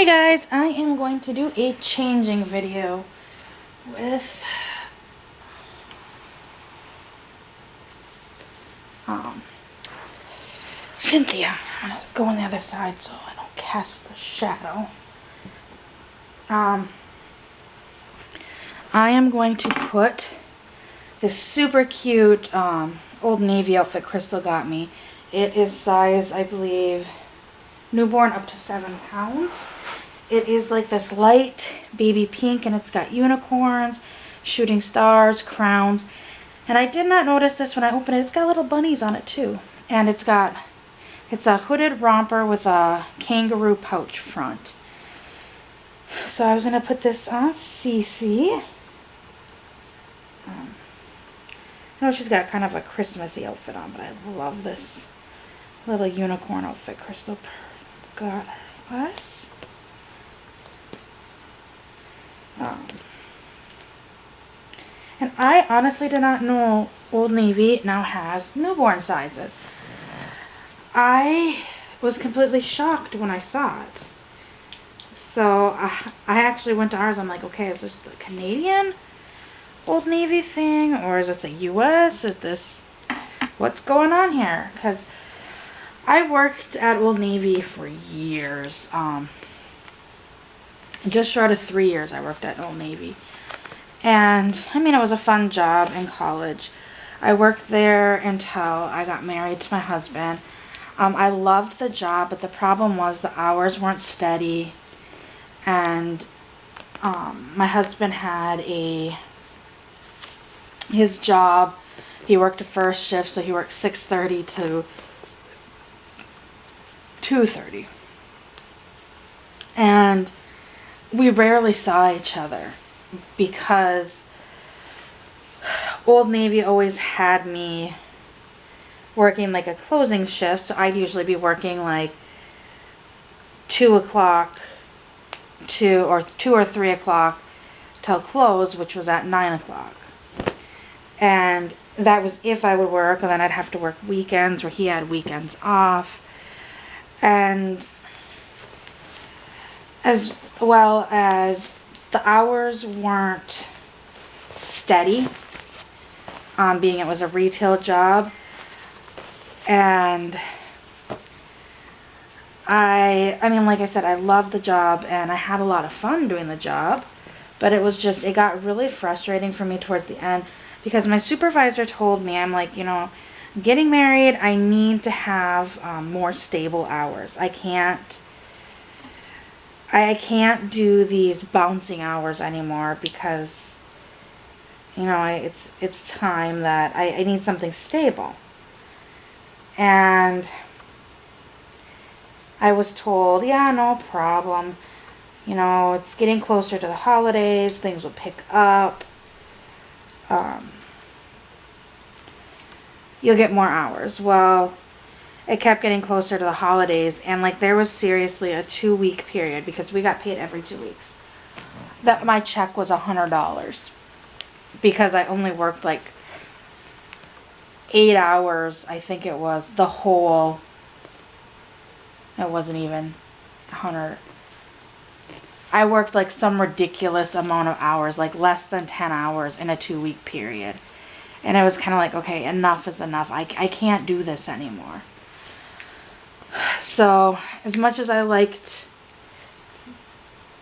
Hi guys, I am going to do a changing video with Cynthia. I'm gonna go on the other side so I don't cast the shadow. I am going to put this super cute Old Navy outfit Crystal got me. It is size, I believe, newborn up to 7 pounds. It is like this light baby pink, and it's got unicorns, shooting stars, crowns. And I did not notice this when I opened it. It's got little bunnies on it too. And it's a hooded romper with a kangaroo pouch front. So I was going to put this on Cece. I know she's got kind of a Christmassy outfit on, but I love this little unicorn outfit Crystal got us. And I honestly did not know Old Navy now has newborn sizes. I was completely shocked when I saw it. So I actually went to ours. I'm like, okay, is this the Canadian Old Navy thing, or is this a US? Is this, what's going on here? Because I worked at Old Navy for years. Just short of 3 years I worked at Old Navy. And, I mean, it was a fun job in college. I worked there until I got married to my husband. I loved the job, but the problem was the hours weren't steady. And my husband had his job, he worked a first shift, so he worked 6:30 to 2:30. And we rarely saw each other because Old Navy always had me working like a closing shift. So I'd usually be working like 2 o'clock or 2 or 3 o'clock till close, which was at 9 o'clock. And that was if I would work, and then I'd have to work weekends where he had weekends off. And as well as the hours weren't steady, being it was a retail job. And I mean, like I said, I loved the job and I had a lot of fun doing the job, but it was just, it got really frustrating for me towards the end because my supervisor told me, I'm like, you know, getting married, I need to have more stable hours. I can't do these bouncing hours anymore because, you know, it's time that I need something stable. And I was told, yeah, no problem. You know, it's getting closer to the holidays. Things will pick up. You'll get more hours. Well, it kept getting closer to the holidays, and like there was seriously a 2-week period because we got paid every 2 weeks that my check was $100 because I only worked like 8 hours. I think it was the whole, it wasn't even 100. I worked like some ridiculous amount of hours, like less than 10 hours in a 2-week period. And I was kind of like, okay, enough is enough. I can't do this anymore. So, as much as I liked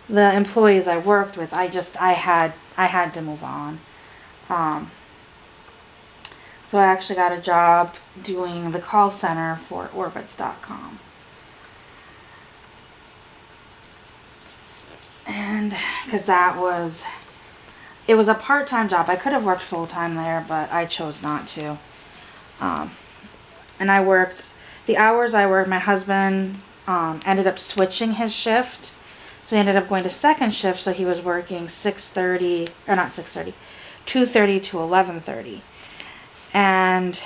the employees I worked with, I had to move on. So I actually got a job doing the call center for Orbitz.com. And because it was a part-time job. I could have worked full-time there, but I chose not to. And I worked, the hours I worked, my husband ended up switching his shift. So he ended up going to second shift, so he was working 2:30 to 11:30. And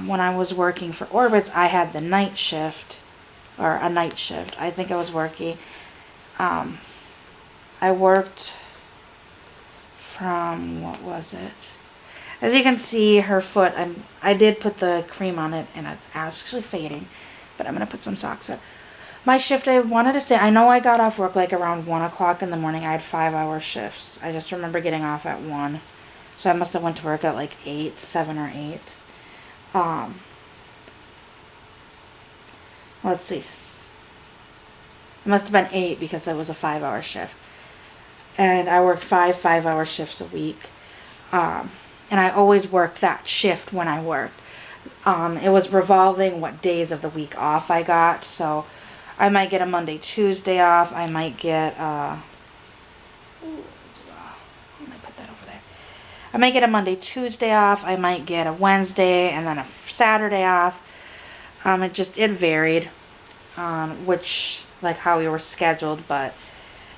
when I was working for Orbitz, I had the night shift, or a night shift. I think I was working, I worked from, what was it? As you can see, her foot, I did put the cream on it, and it's actually fading, but I'm going to put some socks up. My shift, I wanted to say, I know I got off work like around 1 o'clock in the morning. I had 5-hour shifts. I just remember getting off at 1. So I must have went to work at like 8, 7 or 8. Let's see. It must have been 8 because it was a 5-hour shift. And I worked 5-hour shifts a week. And I always worked that shift when I worked. It was revolving what days of the week off I got. So I might get a Monday, Tuesday off. I might get, I might get a Monday, Tuesday off. I might get a Wednesday and then a Saturday off. It varied on which, like how we were scheduled, but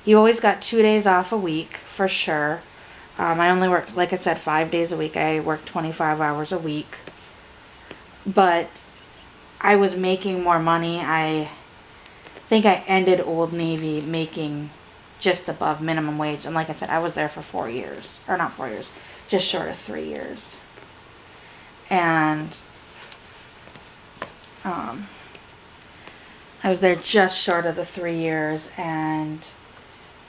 you always got 2 days off a week for sure. I only worked, like I said, 5 days a week. I worked 25 hours a week, but I was making more money. I think I ended Old Navy making just above minimum wage, and like I said, I was there for 4 years, or not 4 years, just short of 3 years. And I was there just short of the 3 years, and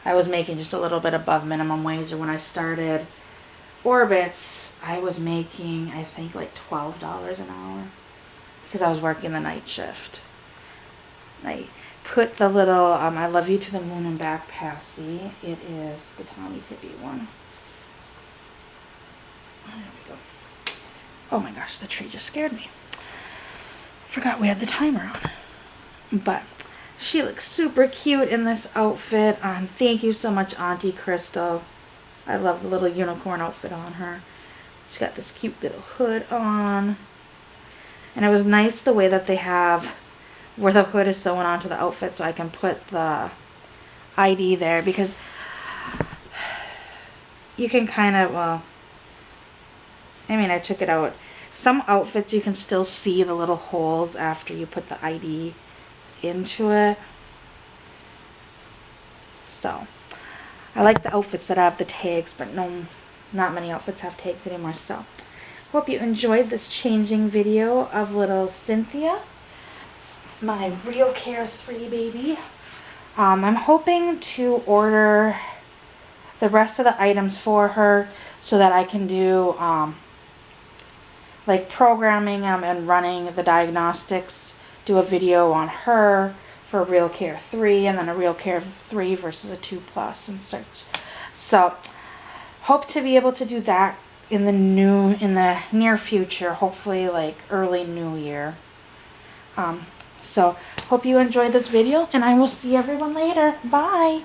I was making just a little bit above minimum wage. And when I started Orbits, I was making, I think, like $12 an hour because I was working the night shift. I put the little I Love You to the Moon and Back passy. It is the Tommy Tippy one. There we go. Oh my gosh, the tree just scared me. Forgot we had the timer on. But she looks super cute in this outfit. Thank you so much, Auntie Krystle. I love the little unicorn outfit on her. She's got this cute little hood on. And it was nice the way that they have where the hood is sewn onto the outfit so I can put the ID there, because you can kind of, well, I mean, I took it out. Some outfits you can still see the little holes after you put the ID into it. So I like the outfits that have the tags, but no, not many outfits have tags anymore. So hope you enjoyed this changing video of little Cynthia, my RealCare 3 baby. I'm hoping to order the rest of the items for her so that I can do like programming and running the diagnostics, do a video on her for RealCare 3 and then a RealCare 3 versus a 2 Plus and such. So hope to be able to do that in the near future, hopefully like early new year. So hope you enjoyed this video, and I will see everyone later. Bye.